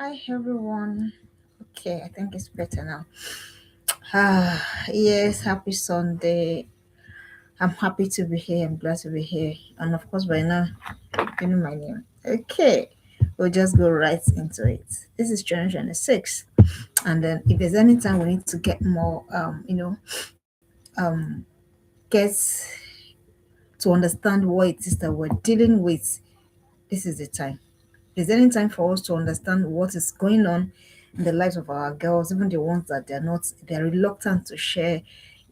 Hi everyone. Okay, I think it's better now. Yes, happy Sunday. I'm happy to be here. I'm glad to be here. And of course, by now, you know my name. Okay, we'll just go right into it. This is 2026. And then, if there's any time we need to get more, get to understand what it is that we're dealing with, this is the time. Is there any time for us to understand what is going on in the lives of our girls, even the ones that they're reluctant to share?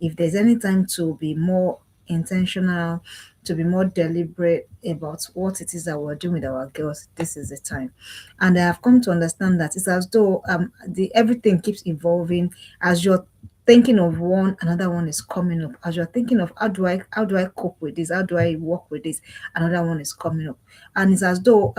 If there's any time to be more intentional, to be more deliberate about what it is that we're doing with our girls, this is the time. And I have come to understand that it's as though the everything keeps evolving as you're thinking of one, another one is coming up. As you're thinking of how do I cope with this, how do I work with this, another one is coming up. And it's as though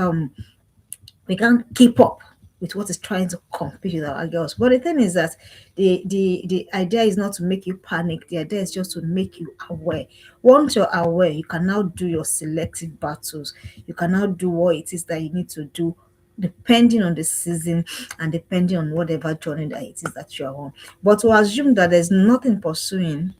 we can't keep up with what is trying to compete with our girls. But the thing is that the idea is not to make you panic. The idea is just to make you aware. Once you're aware, you can now do your selective battles. You can now do what it is that you need to do depending on the season and depending on whatever journey that it is that you're on. But to assume that there's nothing pursuing,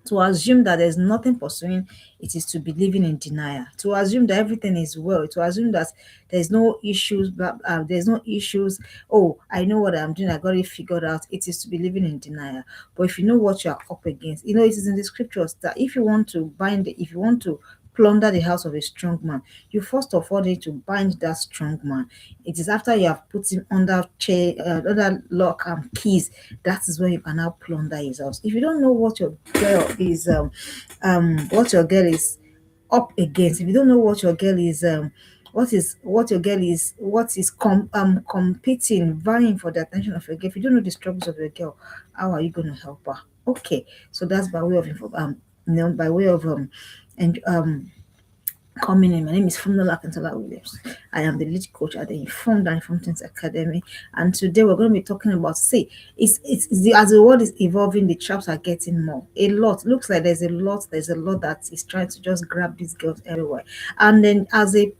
to assume that there's nothing pursuing, it is to be living in denial. To assume that everything is well, to assume that there's no issues, there's no issues. Oh, I know what I'm doing, I got it figured out. It is to be living in denial. But if you know what you're up against, it is in the scriptures that if you want to if you want to plunder the house of a strong man, you first of all need to bind that strong man. It is after you have put him under chain, under lock and keys, that is when you can now plunder his house. If you don't know what your girl is up against, if you don't know what your girl is competing, vying for the attention of your girl, if you don't know the struggles of your girl, how are you going to help her? Okay, so that's by way of by way of and coming in. My name is Fundola Akintola Williams. I am the lead coach at the Informed and Informed Teens Academy. And today we're going to be talking about, as the world is evolving, the traps are getting more. A lot. Looks like there's a lot that is trying to just grab these girls everywhere. And then as a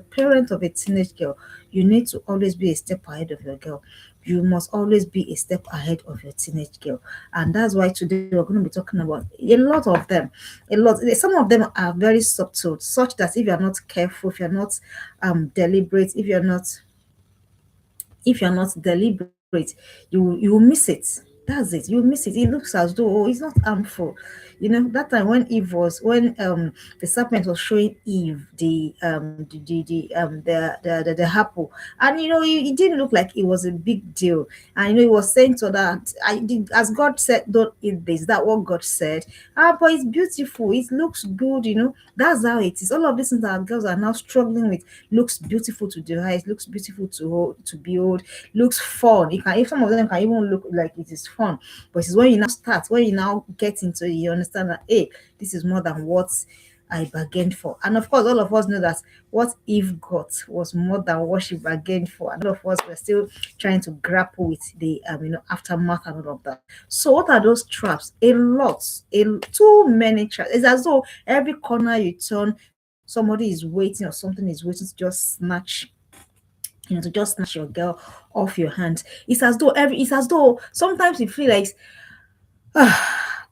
parent of a teenage girl, you need to always be a step ahead of your girl. You must always be a step ahead of your teenage girl. And that's why today we're going to be talking about a lot of them. A lot. Some of them are very subtle, such that if you're not careful, if you're not deliberate, if you're not deliberate, you will miss it. That's it. You will miss it. It looks as though, oh, it's not harmful. That time when Eve was when the serpent was showing Eve the apple, and it didn't look like it was a big deal. And it was saying to that, I did, as God said, don't eat this. That what God said. But it's beautiful. It looks good. That's how it is. All of these things that our girls are now struggling with looks beautiful to the eyes, looks beautiful to behold, looks fun. If some of them can even look like it is fun, but it's when you now get into it, you understand that, hey, this is more than what I bargained for. And of course, all of us know that what Eve got was more than what she bargained for. And all of us were still trying to grapple with the aftermath and all of that. So what are those traps? A lot, too many traps. It's as though every corner you turn, somebody is waiting or something is waiting to just snatch your girl off your hands. It's as though sometimes you feel like,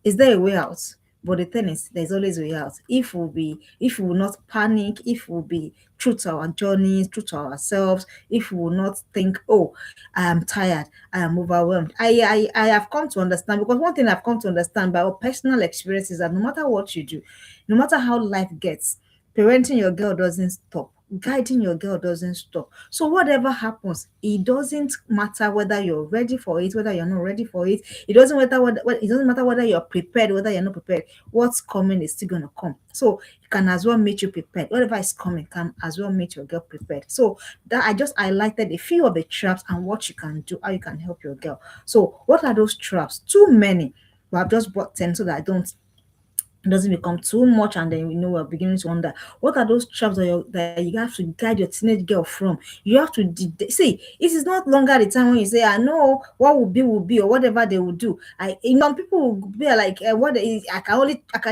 is there a way out? But the thing is, there's always a way out. If we will not panic, if we'll be true to our journeys, true to ourselves, if we will not think, oh, I am tired, I am overwhelmed. I have come to understand, because one thing I've come to understand by our personal experiences, that no matter what you do, no matter how life gets, parenting your girl doesn't stop. Guiding your girl doesn't stop. So whatever happens, it doesn't matter whether you're ready for it, whether you're not ready for it. It doesn't matter whether you're prepared, whether you're not prepared. What's coming is still gonna come. So it can as well make you prepared. Whatever is coming can as well make your girl prepared. So that I just highlighted a few of the traps and what you can do, how you can help your girl. So what are those traps? Too many. But I've just brought 10 so that I don't it doesn't become too much, and then we're beginning to wonder what are those traps that you have to guide your teenage girl from. You have to see, it is not longer the time when you say, I know what will be, or whatever they will do. Some people will be like, what is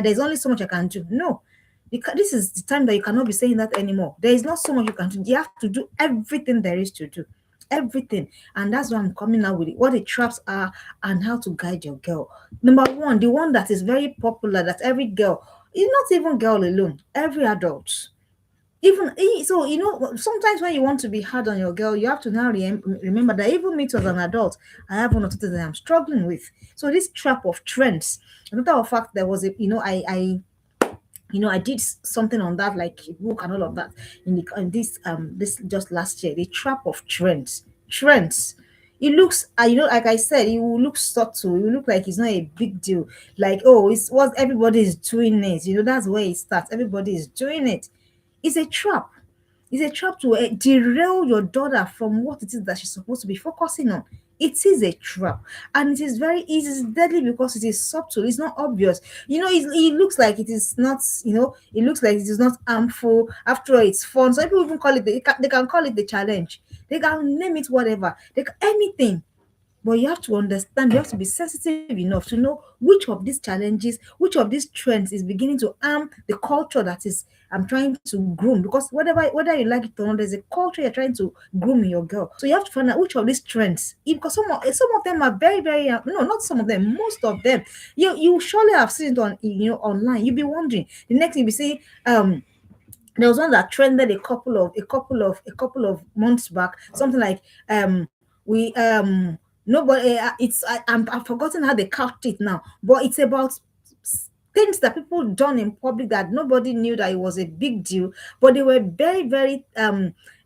there's only so much I can do. No, because this is the time that you cannot be saying that anymore. There is not so much you can do. You have to do everything there is to do. everything. And that's why I'm coming out with it, what the traps are and how to guide your girl. Number one, the one that is very popular, that every girl, it's not even girl alone, every adult, even so, sometimes when you want to be hard on your girl, you have to now remember that even me too as an adult, I have one or two things that I'm struggling with. So this trap of trends, another of fact, there was a, I did something on that, like a book and all of that, in this just last year. The trap of trends. It looks, like I said, it will look subtle. It will look like it's not a big deal. Like, oh, it's what everybody is doing it. That's where it starts. Everybody is doing it. It's a trap. It's a trap to derail your daughter from what it is that she's supposed to be focusing on. It is a trap, and it is very easy. It's deadly because it is subtle. It's not obvious. It looks like it is not. It looks like it is not harmful. After all, it's fun. So people even call it. They can call it the challenge. They can name it whatever. Anything. But you have to understand, you have to be sensitive enough to know which of these challenges, which of these trends is beginning to harm the culture that is I'm trying to groom. Because whether you like it or not, there's a culture you're trying to groom in your girl. So you have to find out which of these trends. Because some of them are very, very no, not some of them, most of them. You surely have seen it on online. You'll be wondering. The next thing you be saying, there was one that trended a couple of months back, something like we nobody I've forgotten how they couched it now, but it's about things that people done in public that nobody knew that it was a big deal, but they were very, very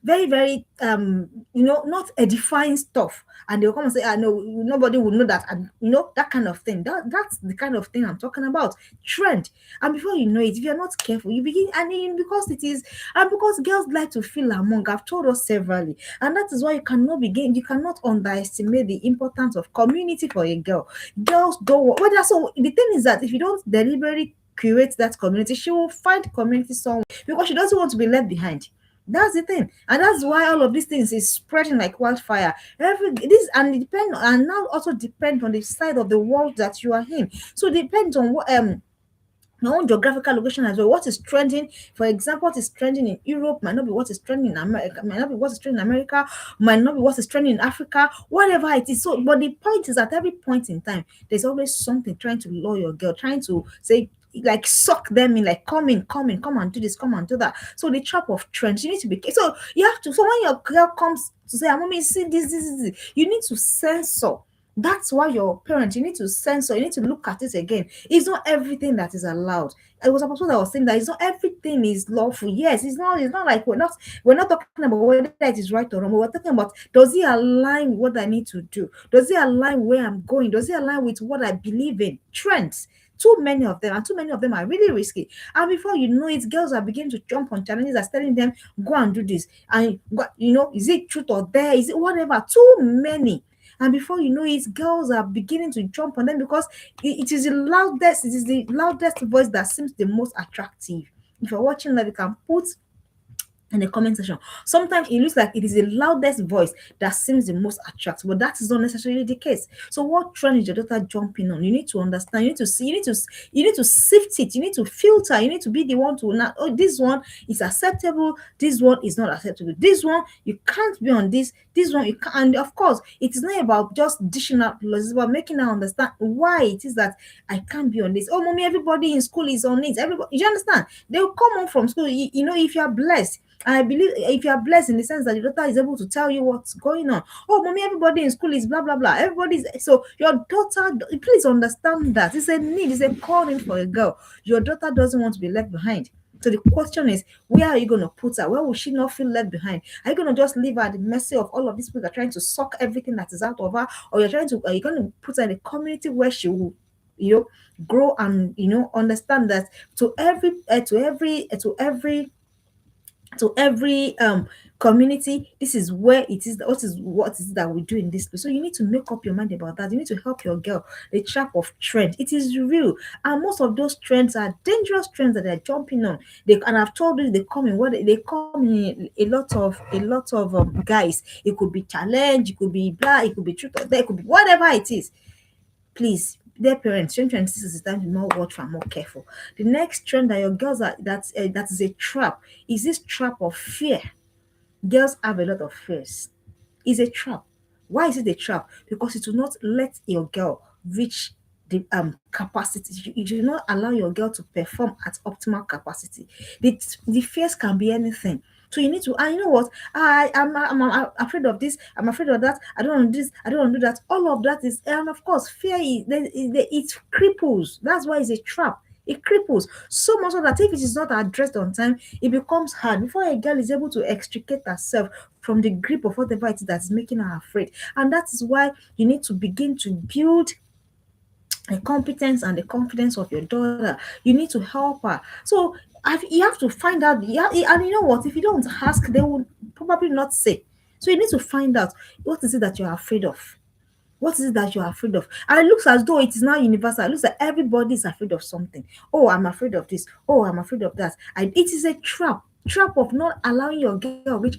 very, very not edifying stuff, and they'll come and say, no, nobody would know that, and that kind of thing. That's the kind of thing I'm talking about. Trend. And before you know it, if you're not careful, you begin, and then because it is, and because girls like to feel among, I've told us severally, and that is why you cannot underestimate the importance of community for a girl. Girls don't whether so the thing is that if you don't deliberately create that community, she will find community somewhere, because she doesn't want to be left behind. That's the thing, and that's why all of these things is spreading like wildfire. And it depend, and now also depend on the side of the world that you are in. So it depends on what your own geographical location as well. What is trending, for example, what is trending in Europe might not be what is trending in America, might not be what is trending in America, might not be what is trending in Africa, whatever it is. So, but the point is, at every point in time, there's always something trying to lure your girl, trying to say, like, suck them in, like, come in, come in, come and do this, come and do that. So the trap of trends, you need to be, so you have to, so when your girl comes to say, mommy, see this, you need to censor. That's why your parents, you need to censor, you need to look at it again. It's not everything that is allowed. It was supposed, I was saying that it's not everything is lawful. Yes, it's not like we're not talking about whether it is right or wrong. We're talking about, does it align with what I need to do? Does it align where I'm going? Does it align with what I believe in? Trends. Too many of them, and too many of them are really risky. And before you know it, girls are beginning to jump on challenges that's telling them, go and do this. And is it truth or dare? Is it whatever? Too many. And before you know it, girls are beginning to jump on them because it is the loudest voice that seems the most attractive. If you're watching that, you can put in the comment section. Sometimes it looks like it is the loudest voice that seems the most attractive, but that is not necessarily the case. So what trend is your daughter jumping on? You need to understand, you need to see, you need to sift it, you need to filter, you need to be the one to now, oh, this one is acceptable, this one is not acceptable, this one you can't be on, this one you can. And of course, it is not about just dishing out laws, it's about making her understand why it is that I can't be on this. Oh, mommy, everybody in school is on it. Everybody, you understand? They'll come home from school, if you are blessed. I believe if you are blessed in the sense that your daughter is able to tell you what's going on. Oh, mommy, everybody in school is blah blah blah. Everybody's, so your daughter, please understand that it's a need, it's a calling for a girl. Your daughter doesn't want to be left behind. So the question is, where are you going to put her? Where will she not feel left behind? Are you going to just leave her at the mercy of all of these people that are trying to suck everything that is out of her, or are you going to put her in a community where she will, grow and understand that to every community, this is where it is, what is that we do in this place. So you need to make up your mind about that. You need to help your girl. The trap of trend, it is real, and most of those trends are dangerous trends that they're jumping on. And I've told you, they come in they come in a lot of guys. It could be challenge, it could be blah, it could be truth or dare, it could be whatever it is. Please, their parents, 2026 is the time to more watch and more careful. The next trend that your girls are, that is a trap, is this trap of fear. Girls have a lot of fears. is a trap. Why is it a trap? Because it will not let your girl reach the capacity. You do not allow your girl to perform at optimal capacity. The fears can be anything. So you need to, and you know what? I'm afraid of this. I'm afraid of that. I don't want this. I don't want to do that. All of that is, and of course, fear is it cripples. That's why it's a trap. It cripples so much so that if it is not addressed on time, it becomes hard before a girl is able to extricate herself from the grip of whatever it is that is making her afraid. And that is why you need to begin to build the competence and the confidence of your daughter. You need to help her. So you have to find out. Yeah, and you know what? If you don't ask, they will probably not say. So you need to find out what is it that you're afraid of. What is it that you're afraid of? And it looks as though it is now universal. It looks like everybody is afraid of something. Oh, I'm afraid of this. Oh, I'm afraid of that. And it is a trap. Trap of not allowing your girl reach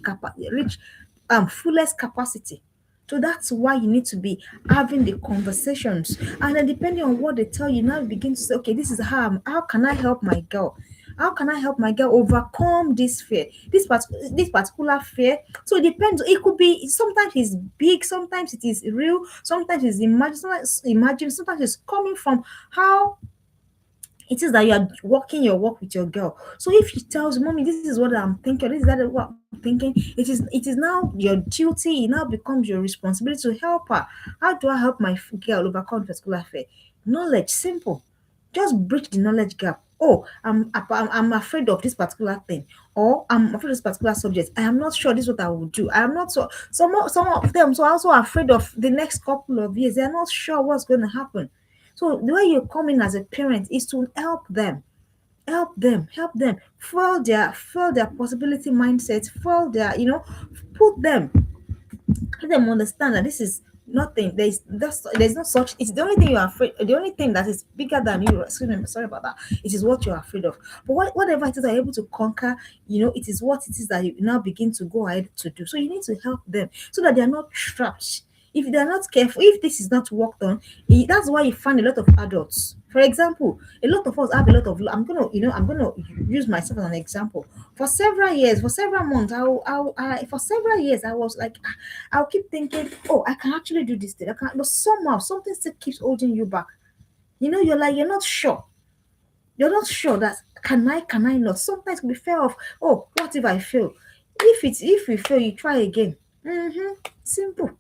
fullest capacity. So that's why you need to be having the conversations. And then depending on what they tell you, now you begin to say, okay, this is how can I help my girl? How can I help my girl overcome this fear? This particular fear. So it depends. It could be sometimes it's big, sometimes it is real, sometimes it's imagine, sometimes it's coming from how it is that you are walking your walk with your girl. So if she tells mommy, this is what I'm thinking, this is that what I'm thinking, it is now your duty, it now becomes your responsibility to help her. How do I help my girl overcome particular fear? Knowledge, simple. Just bridge the knowledge gap. Oh, I'm afraid of this particular thing, or I'm afraid of this particular subject. I am not sure this is what I will do. I am not so some of them so also afraid of the next couple of years. They are not sure what's going to happen. So the way you come in as a parent is to help them, fuel their possibility mindset, fuel their, put them, let them understand that this is nothing. There's no such. It's the only thing you're afraid. The only thing that is bigger than you. Excuse me, sorry about that. It is what you're afraid of. But whatever it is that you're able to conquer, it is what it is that you now begin to go ahead to do. So you need to help them so that they are not trapped. If they're not careful, if this is not worked on, that's why you find a lot of adults. For example, a lot of us have a lot of. I'm gonna use myself as an example. For several years, for several months, for several years, I was like, I'll keep thinking, oh, I can actually do this thing. I can, but somehow something still keeps holding you back. You're not sure. You're not sure that can I not? Sometimes we fear of, oh, what if I fail? If we fail, you try again. Simple.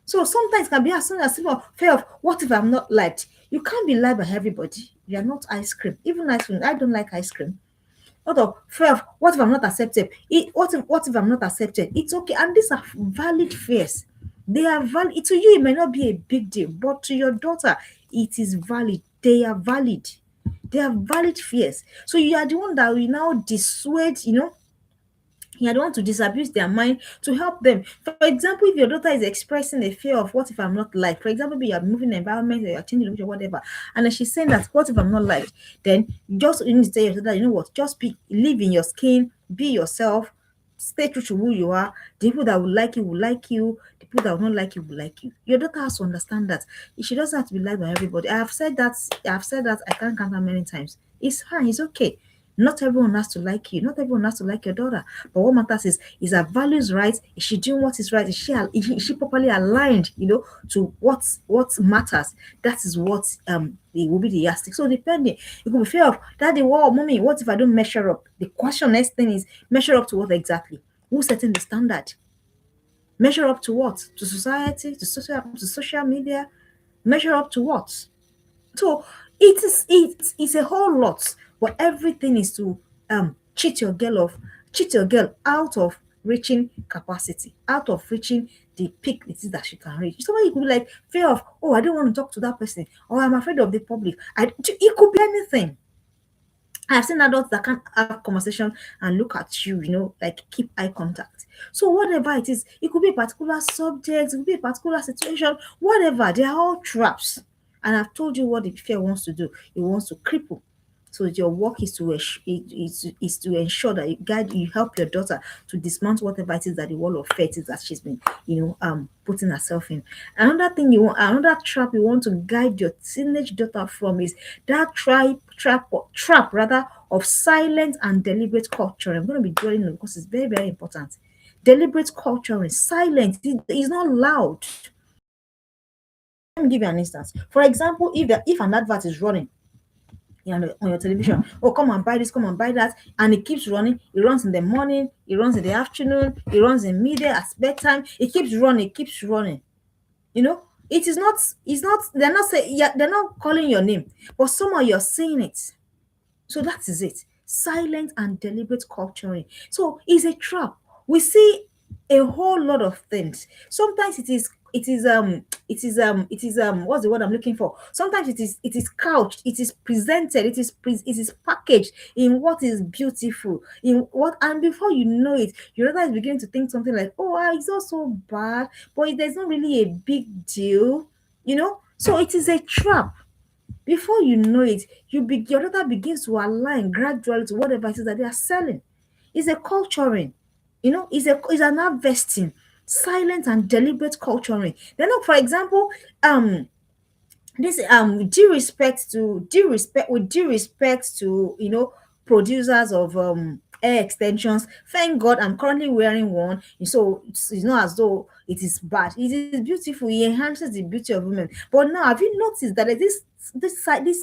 So sometimes it can be as soon as simple fear of what if I'm not liked. You can't be liked by everybody. You are not ice cream. Even ice cream, I don't like ice cream. Lot of fear of what if I'm not accepted? What if I'm not accepted? It's okay. And these are valid fears. They are valid. To you, it may not be a big deal, but to your daughter, it is valid. They are valid. They are valid fears. So you are the one that will now dissuade, you don't want to disabuse their mind to help them. For example, if your daughter is expressing a fear of what if I'm not liked, for example, maybe you're moving the environment or you're changing the or whatever, and then she's saying that what if I'm not liked, then you need to tell your daughter, you know what, just live in your skin, be yourself, stay true to who you are. The people that will like you, the people that will not like you will like you. Your daughter has to understand that she doesn't have to be liked by everybody. I have said that I can't count how many times. It's fine, it's okay. Not everyone has to like you. Not everyone has to like your daughter. But what matters is her values right? Is she doing what is right? Is she properly aligned? To what matters. That is what it will be the yardstick. So depending, it could be fear of daddy. Wow, mommy, what if I don't measure up? The question next thing is measure up to what exactly? Who's setting the standard? Measure up to what? To society? To social media? Measure up to what? So it's a whole lot, but everything is to cheat your girl out of reaching capacity, out of reaching the peak it is that she can reach. Somebody could be like fear of, oh, I don't want to talk to that person, or I'm afraid of the public. It could be anything. I've seen adults that can have conversation and look at you, like keep eye contact. So whatever it is, it could be a particular subject, it could be a particular situation, whatever, they are all traps. And I've told you what the fear wants to do. It wants to cripple. So your work is to ensure that you help your daughter to dismantle whatever it is that the wall of fear is that she's been, putting herself in. Another trap you want to guide your teenage daughter from is that trap rather of silent and deliberate culture. I'm going to be dwelling on it because it's very, very important. Deliberate culturing, silent, it is not loud. Let me give you an instance. For example, if an advert is running, on your television, oh, come and buy this, come and buy that, and it keeps running. It runs in the morning, it runs in the afternoon, it runs in midday at bedtime. It keeps running, it keeps running. You know, it is not. It's not. They're not saying. Yeah, they're not calling your name, but somehow you're saying it. So that is it. Silent and deliberate culturing. So it's a trap. We see a whole lot of things. Sometimes it is what's the word I'm looking for? Sometimes it is couched, it is presented, it is packaged in what is beautiful, in what, and before you know it, your other is beginning to think something like, oh, it's not so bad, but there's not really a big deal, So it is a trap. Before you know it, your data begins to align gradually to whatever it is that they are selling. It's a culturing, it's an harvesting, silent and deliberate culturing. Then, for example, this due respect to producers of hair extensions. Thank God I'm currently wearing one, so it's not as though it is bad. It is beautiful. It enhances the beauty of women. But now, have you noticed that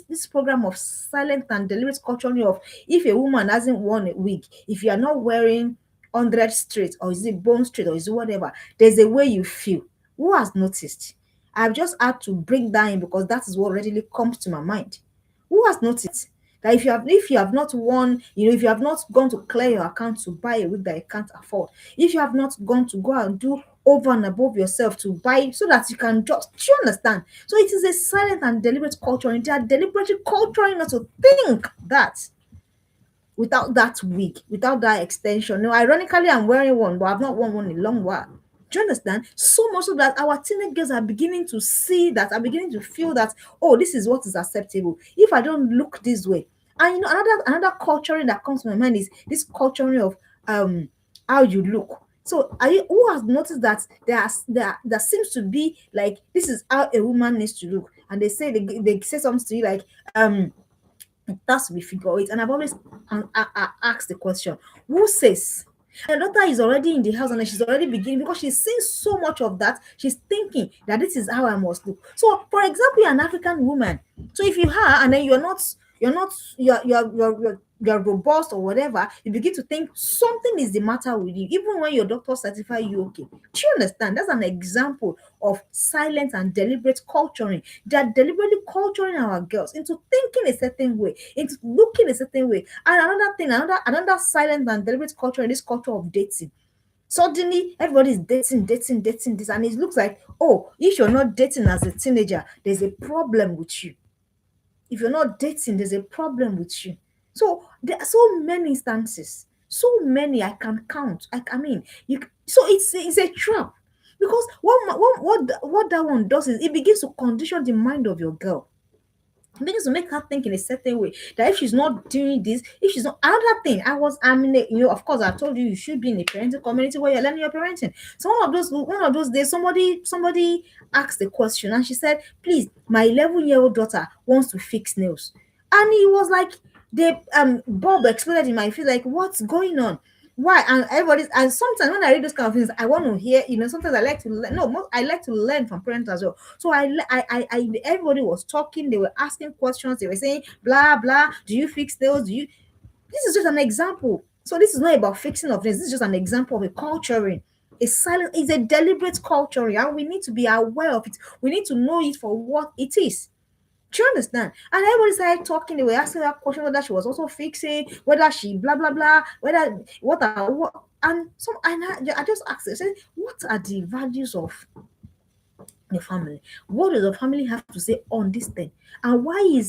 this program of silent and deliberate culturing of, if a woman hasn't worn a wig, if you are not wearing 100 straight, or is it bone straight, or is it whatever, there's a way you feel. Who has noticed? I've just had to bring that in because that is what readily comes to my mind. Who has noticed that if you have not won, if you have not gone to clear your account to buy a wig that you can't afford, if you have not gone to go and do over and above yourself to buy so that you can just, do you understand? So it is a silent and deliberate culture, and they are deliberately culturing us to think that without that wig, without that extension. No, ironically, I'm wearing one, but I've not worn one in a long while. Do you understand? So much so that our teenage girls are beginning to see that, are beginning to feel that, oh, this is what is acceptable. If I don't look this way. And another culturing that comes to my mind is this culturing of how you look. So who has noticed that there seems to be like, this is how a woman needs to look, and they say something to you like, it has to be figure eight. And I've always asked the question, who says? And the daughter is already in the house, and she's already beginning, because she's seen so much of that. She's thinking that this is how I must look. So, for example, you're an African woman. So if you are, and then you're robust or whatever, you begin to think something is the matter with you, even when your doctor certify you okay. Do you understand? That's an example of silent and deliberate culturing. They are deliberately culturing our girls into thinking a certain way, into looking a certain way. And another thing, another silent and deliberate culture in this culture of dating. Suddenly, everybody's dating this, and it looks like, oh, if you're not dating as a teenager, there's a problem with you. If you're not dating, there's a problem with you. So there are so many instances, so many I can count. I mean, so it's a trap, because what that one does is it begins to condition the mind of your girl. It begins to make her think in a certain way, that if she's not doing this, if she's not, another thing. Of course, I told you should be in a parenting community where you're learning your parenting. So one of those days, somebody asked the question, and she said, please, my 11-year-old daughter wants to fix nails. And he was like, the Bob exploded in my face, like, what's going on? Why? And sometimes when I read those kind of things, I want to hear, sometimes I like to learn. No, I like to learn from parents as well. So everybody was talking, they were asking questions, they were saying blah blah. Do you fix those? This is just an example. So this is not about fixing of things. This is just an example of a culturing. It's a deliberate culturing, and we need to be aware of it. We need to know it for what it is. Do you understand? And everybody started talking. They were asking that question, whether she was also fixing, whether she blah blah blah, whether what, and I just asked her, I said, what are the values of the family? What does the family have to say on this thing? And why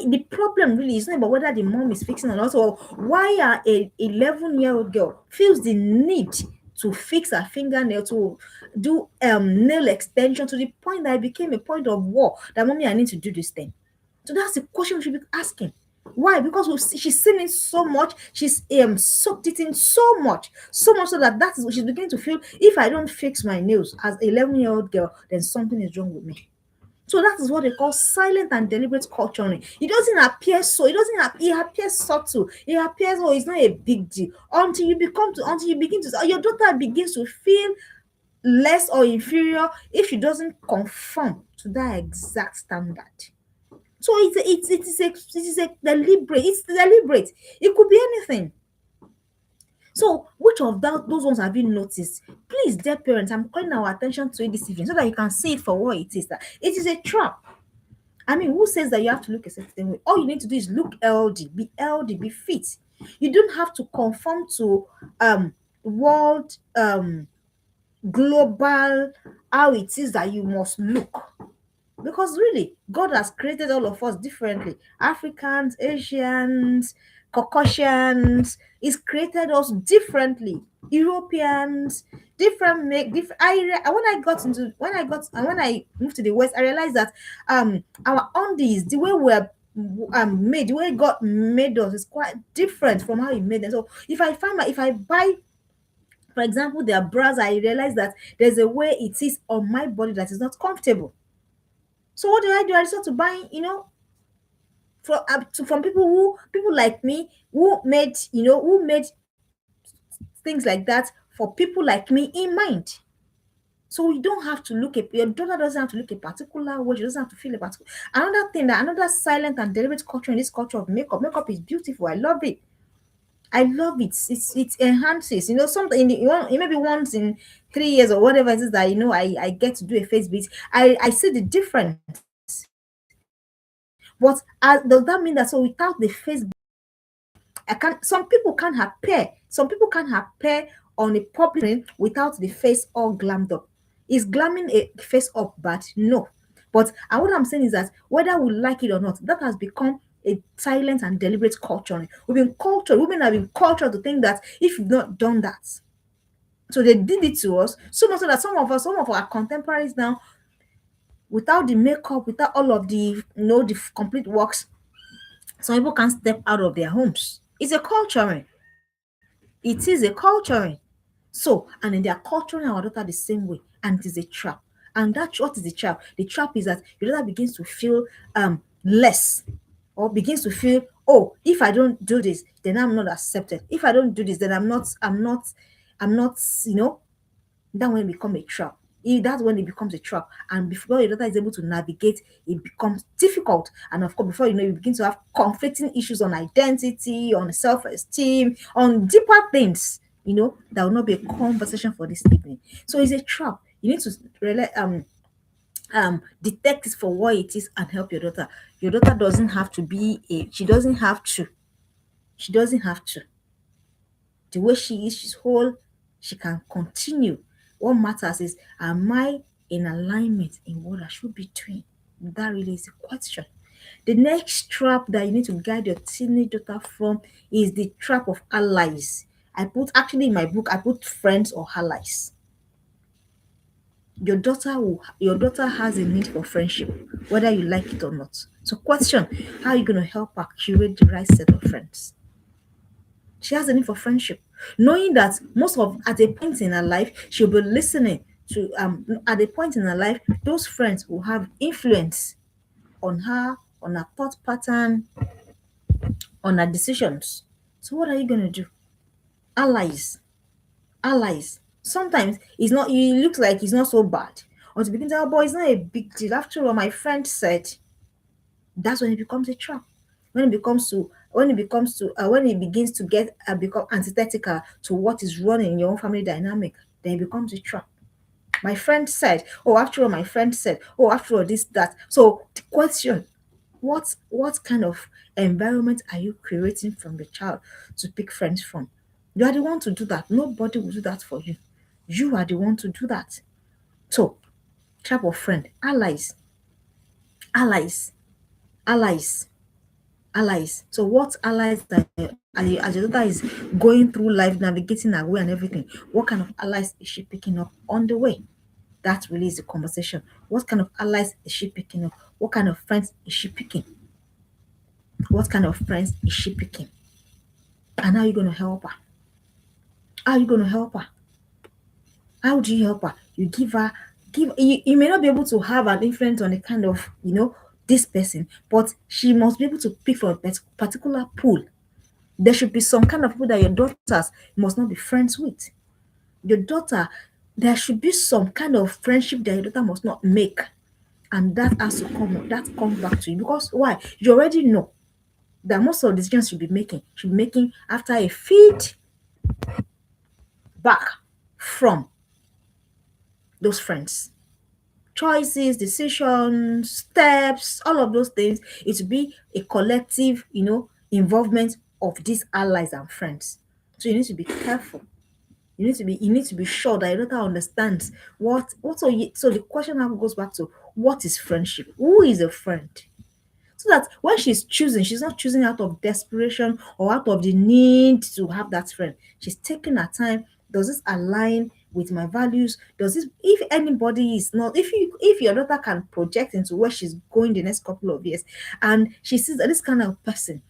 the problem really is not about whether the mom is fixing or not, or why a 11-year-old girl feels the need to fix her fingernail, to do nail extension, to the point that it became a point of war, that mommy, I need to do this thing. So that's the question we should be asking. Why? Because she's seen it so much, she's soaked it in so much so that is what she's beginning to feel. If I don't fix my nails as an 11-year-old girl, then something is wrong with me. So that is what they call silent and deliberate culturing. It doesn't appear so. It appears subtle. It appears, oh, it's not a big deal until you begin to, your daughter begins to feel less or inferior if she doesn't conform to that exact standard. So it's deliberate. It could be anything. So, which of those ones have you noticed? Please, dear parents, I'm calling our attention to it this evening so that you can see it for what it is. That it is a trap. I mean, who says that you have to look a certain way? All you need to do is look healthy, be fit. You don't have to conform to world global how it is that you must look. Because really, God has created all of us differently. Africans, Asians, Caucasians, He's created us differently. Europeans, different make different. When I moved to the West, I realized that our undies, the way we're made, the way God made us is quite different from how He made them. So if I buy, for example, their bras, I realize that there's a way it is on my body that is not comfortable. So what do? I resort to buying, from people like me who made things like that for people like me in mind. So you don't have to your daughter doesn't have to look a particular way. She doesn't have to feel a particular. Another silent and deliberate culture in this culture of makeup. Makeup is beautiful. I love it. I love it. It enhances. Something maybe once in 3 years or whatever it is that I get to do a face beat. I see the difference. But does that mean that, so without the face, I can't? Some people can't appear. Some people can't appear on a public screen without the face all glammed up. Is glamming a face up bad? No. But what I'm saying is that whether we like it or not, that has become a silent and deliberate culture. Women have been cultured to think that if you've not done that, so they did it to us. So much so that some of our contemporaries now, without the makeup, without all of the complete works, some people can't step out of their homes. It's a culturing. It is a culturing. So, and then they are culturing our daughter the same way, and it is a trap. And that's what is the trap? The trap is that your daughter begins to feel less, or begins to feel, oh, if I don't do this, then I'm not accepted. If I don't do this, then I'm not, that when it becomes a trap. That's when it becomes a trap. And before your daughter is able to navigate, it becomes difficult. And of course, before you know, you begin to have conflicting issues on identity, on self-esteem, on deeper things. That will not be a conversation for this evening. So it's a trap. You need to really detect it for what it is and help your daughter. Your daughter doesn't have to be a. She doesn't have to. She doesn't have to. The way she is, she's whole, she can continue. What matters is, am I in alignment in what I should be doing? That really is the question. The next trap that you need to guide your teenage daughter from is the trap of allies. Actually in my book, I put friends or allies. Your daughter has a need for friendship, whether you like it or not. So question, how are you going to help her curate the right set of friends? She has a need for friendship, knowing that at a point in her life she'll be listening to at a point in her life those friends will have influence on her, on her thought pattern, on her decisions. So what are you going to do? Allies. Allies. Sometimes it looks like it's not so bad, or to begin to, oh boy, it's not a big deal, after all my friend said. That's when it becomes a trap. When it begins to get become antithetical to what is running in your own family dynamic, then it becomes a trap. My friend said, oh, after all, my friend said, oh, after all, this, that. So the question, what kind of environment are you creating from the child to pick friends from? You are the one to do that. Nobody will do that for you. You are the one to do that. So, trap of friend, allies, allies, allies, allies. So what allies that as your daughter is going through life, navigating her way and everything, what kind of allies is she picking up on the way? That really is the conversation. What kind of allies is she picking up? What kind of friends is she picking? What kind of friends is she picking? And how are you going to help her? How are you going to help her? How do you help her? You give her You may not be able to have an influence on the kind of, this person, but she must be able to pick from a particular pool. There should be some kind of people that your daughters must not be friends with. Your daughter, there should be some kind of friendship that your daughter must not make. And that has to that comes back to you. Because why? You already know that most of the decisions she'll be making after a feedback from those friends. Choices, decisions, steps, all of those things, it will be a collective, involvement of these allies and friends. So you need to be careful. You need to be sure that your daughter understands so the question now goes back to, what is friendship? Who is a friend? So that when she's choosing, she's not choosing out of desperation or out of the need to have that friend. She's taking her time. Does this align with my values? Does this, if anybody is not, if your daughter can project into where she's going the next couple of years, and she sees that this kind of person,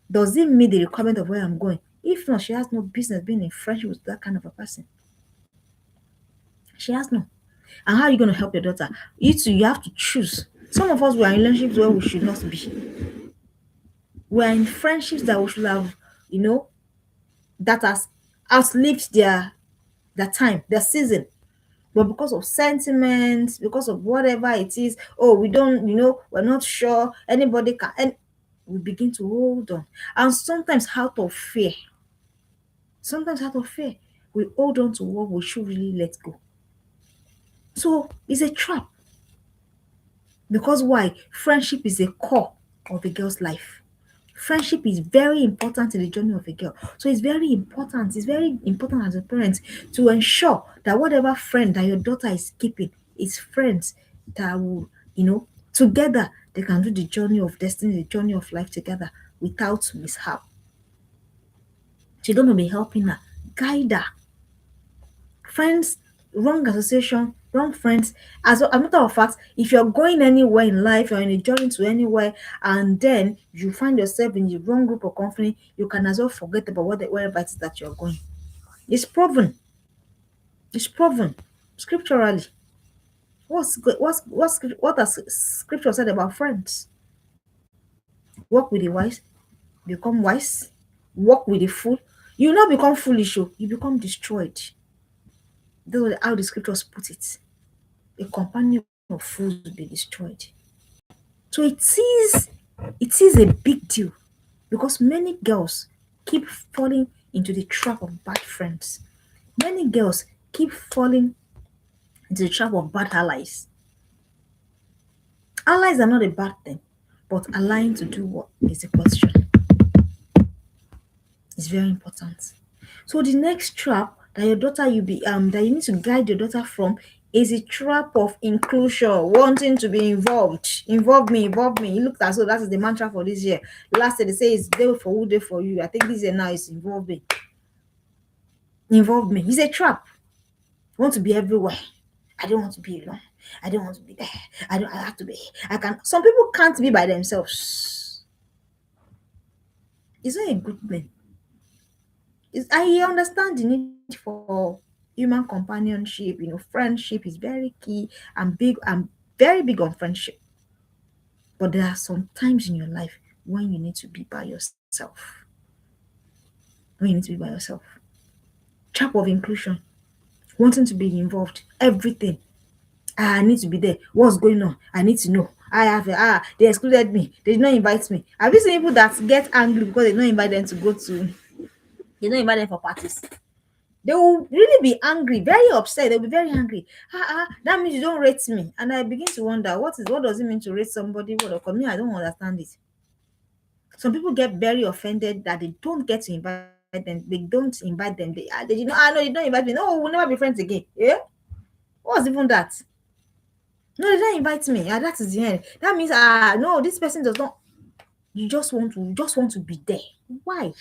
does it meet the requirement of where I'm going? If not, she has no business being in friendship with that kind of a person. She has no. And how are you going to help your daughter? You have to choose. Some of us were in relationships where we should not be. We're in friendships that we should have, that has outlived their time, their season. But because of sentiments, because of whatever it is, oh, we don't, we're not sure anybody can, and we begin to hold on. And sometimes out of fear, we hold on to what we should really let go. So it's a trap. Because why? Friendship is a core of a girl's life. Friendship is very important in the journey of a girl. So it's very important. It's very important as a parent to ensure that whatever friend that your daughter is keeping is friends that will, together they can do the journey of destiny, the journey of life together without mishap. So you're going to be helping her, guide her. Friends, wrong association, wrong friends. As a matter of fact, if you're going anywhere in life, you're in a journey to anywhere, and then you find yourself in the wrong group or company, you can as well forget about wherever it is that you're going. It's proven. It's proven scripturally. What has scripture said about friends? Walk with the wise, become wise. Walk with the fool, you not become foolish. Oh, you become destroyed. That's how the scriptures put it. A companion of fools will be destroyed. So it is a big deal because many girls keep falling into the trap of bad friends. Many girls keep falling into the trap of bad allies. Allies are not a bad thing, but allying to do what is a question. It's very important. So the next trap that your daughter you be that you need to guide your daughter from is a trap of inclusion, wanting to be involved. Involve me, involve me. It looks as though that is the mantra for this year. Last year they say it's day for who, day for you. I think this year now is involve me. Involve me. It's a trap. You want to be everywhere. I don't want to be alone. I don't want to be there. I have to be. I can Some people can't be by themselves. It's not a good thing. I understand the need for human companionship. Friendship is very key. I'm very big on friendship. But there are some times in your life when you need to be by yourself. When you need to be by yourself. Trap of inclusion. Wanting to be involved. Everything. I need to be there. What's going on? I need to know. They excluded me. They did not invite me. Have you seen people that get angry because they don't invite them to go to, they don't invite them for parties? They will really be angry, very upset. They'll be very angry. That means you don't rate me. And I begin to wonder, what does it mean to rate somebody? What me? I don't understand it. Some people get very offended that they don't get to invite them. They don't invite them. They you know, I know you don't invite me. No, we'll never be friends again. Yeah? What's even that? No, they don't invite me. That is the end. That means no, this person does not. You just want to be there. Why?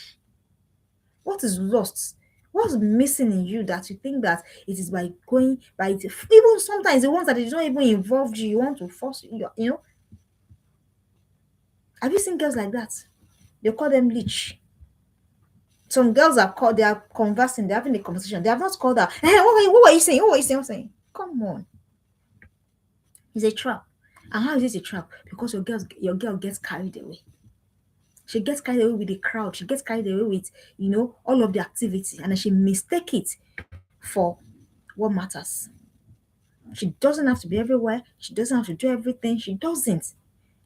What is lost? What's missing in you that you think that it is by going by it? Even sometimes the ones that did not even involve you, you want to force Have you seen girls like that? They call them leech. Some girls they are conversing, they're having a conversation. They have not called her. Hey, what were you saying? What were you saying? Come on. It's a trap. And how is it a trap? Because your girl gets carried away. She gets carried away with the crowd. She gets carried away with, all of the activity, and then she mistake it for what matters. She doesn't have to be everywhere. She doesn't have to do everything. She doesn't.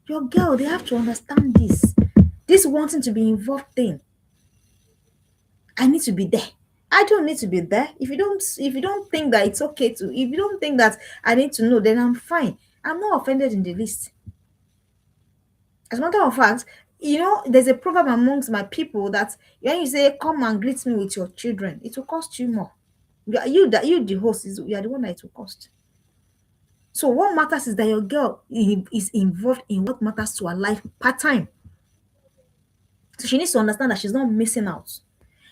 Your girl, they have to understand this. This wanting to be involved thing. I need to be there. I don't need to be there. If you don't think that it's okay to, if you don't think that I need to know, then I'm fine. I'm not offended in the least. As a matter of fact, there's a proverb amongst my people that when you say, "Come and greet me with your children," it will cost you more. The host, you are the one that it will cost. So what matters is that your girl is involved in what matters to her life part time. So she needs to understand that she's not missing out.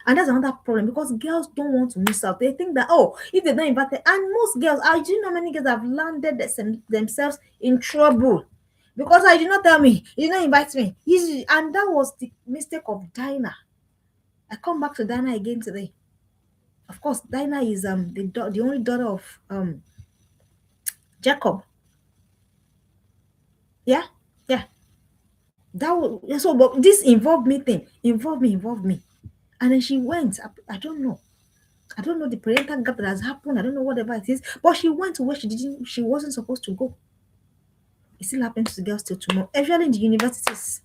And that's another problem because girls don't want to miss out. They think that, oh, if they're not invited, and most girls, I do know many girls have landed themselves in trouble because I did not tell me, you did not invite me. And that was the mistake of Dinah. I come back to Dinah again today. Of course, Dinah is the only daughter of Jacob. Yeah, yeah. But this involved me thing, involved me. And then she went. I don't know. I don't know the parental gap that has happened. I don't know whatever it is. But she went to where she wasn't supposed to go. It still happens to girls till tomorrow. Especially in the universities.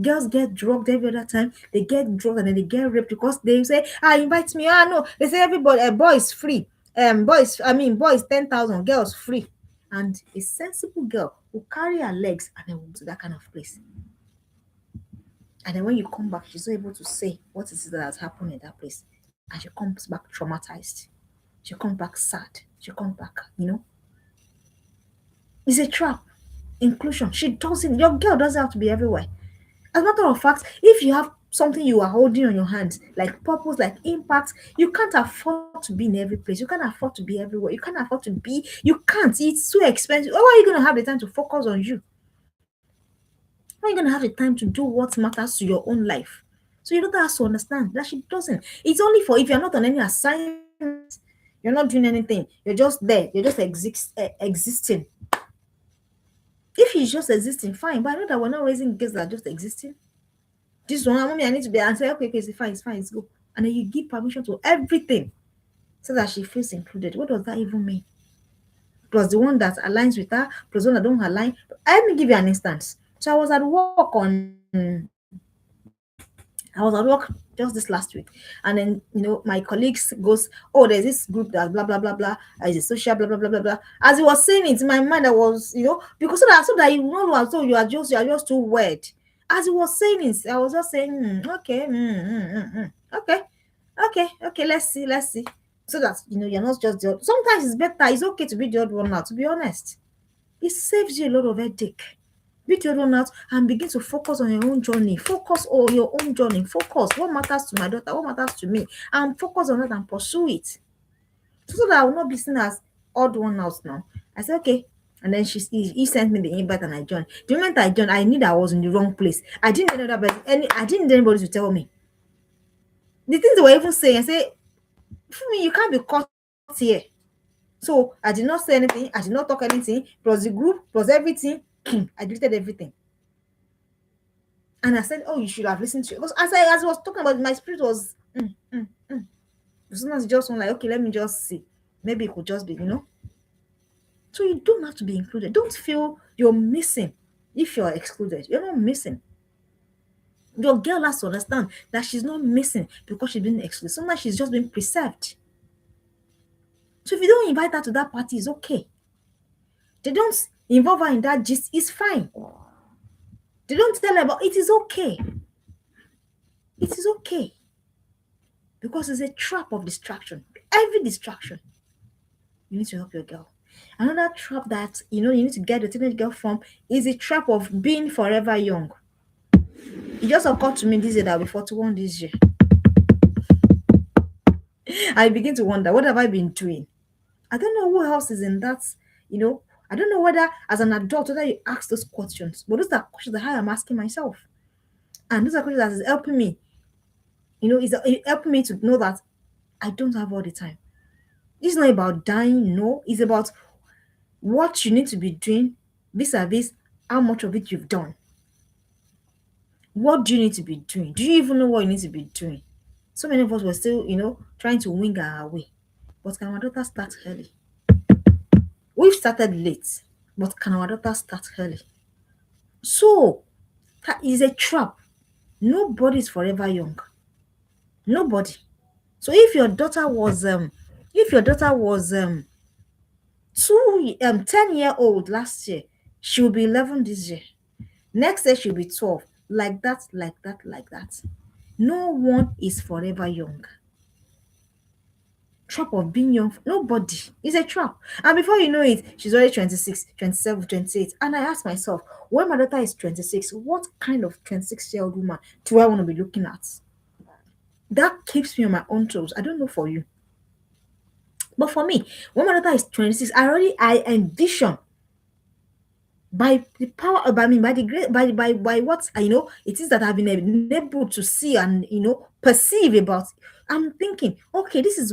Girls get drugged every other time. They get drugged and then they get raped because they say, invite me. No. They say everybody boys free. Boys 10,000, girls free. And a sensible girl will carry her legs and then will go to that kind of place. And then when you come back, she's not able to say what it is that has happened in that place. And she comes back traumatized. She comes back sad. She comes back, It's a trap. Inclusion. Your girl doesn't have to be everywhere. As a matter of fact, if you have something you are holding on your hands, like purpose, like impact, you can't afford to be in every place. You can't afford to be everywhere. You can't. It's too expensive. How are you going to have the time to focus on you? How are you going to have the time to do what matters to your own life? So your daughter has to understand that she doesn't. It's only for if you're not on any assignment, you're not doing anything. You're just there. You're just existing. If he's just existing, fine. But I know that we're not raising kids that are just existing. This one, mommy, I need to be and say, okay, it's fine, it's good. And then you give permission to everything so that she feels included. What does that even mean? Plus the one that aligns with her, plus the one that don't align. Let me give you an instance. So I was at work just this last week, and then my colleagues goes, "Oh, there's this group that blah blah blah blah is a social blah blah blah blah blah." As he was saying it in my mind, I was because so that you know, so you are just too weird. As he was saying it, I was just saying, okay, okay, okay. Let's see, so that you're not just the odd. Sometimes it's better. It's okay to be the odd one now. To be honest, it saves you a lot of headache. Beat your own out and begin to focus on your own journey. Focus on your own journey. Focus what matters to my daughter, what matters to me, and focus on it and pursue it. So that I will not be seen as odd one out now. I said, okay. And then he sent me the invite and I joined. The moment I joined, I knew that I was in the wrong place. I didn't know that, I didn't need anybody to tell me. The things they were even saying, I say, for me, you can't be caught here. So I did not say anything. I did not talk anything. Plus the group, plus everything. I deleted everything. And I said, oh, you should have listened to it. Because as I was talking about it, my spirit was, As soon as just one like, okay, let me just see. Maybe it could just be, So you don't have to be included. Don't feel you're missing if you're excluded. You're not missing. Your girl has to understand that she's not missing because she's been excluded. Sometimes she's just been preserved. So if you don't invite her to that party, it's okay. They don't involve her in that gist, it's fine. They don't tell her about it is okay. It is okay. Because it's a trap of distraction. Every distraction, you need to help your girl. Another trap that you need to get the teenage girl from is a trap of being forever young. It just occurred to me this year that I'll be 41 this year. I begin to wonder, what have I been doing? I don't know who else is in that, I don't know whether as an adult whether you ask those questions, but those are questions that I am asking myself. And those are questions that is helping me, is helping me to know that I don't have all the time. It's not about dying, no. It's about what you need to be doing vis-a-vis how much of it you've done. What do you need to be doing? Do you even know what you need to be doing? So many of us were still, trying to wing our way. But can our daughter start early? We've started late, but can our daughter start early? So that is a trap. Nobody is forever young. Nobody. So if your daughter was 10-year old last year, she will be 11 this year. Next year she'll be 12. Like that, like that, like that. No one is forever young. Trap of being young. Nobody. It's a trap. And before you know it, she's already 26, 27, 28. And I ask myself, when my daughter is 26, what kind of 26-year-old woman do I want to be looking at? That keeps me on my own toes. I don't know for you. But for me, when my daughter is 26, I envision by the power of, I mean, by the great, by what I know it is that I've been able to see and perceive about. I'm thinking, okay, this is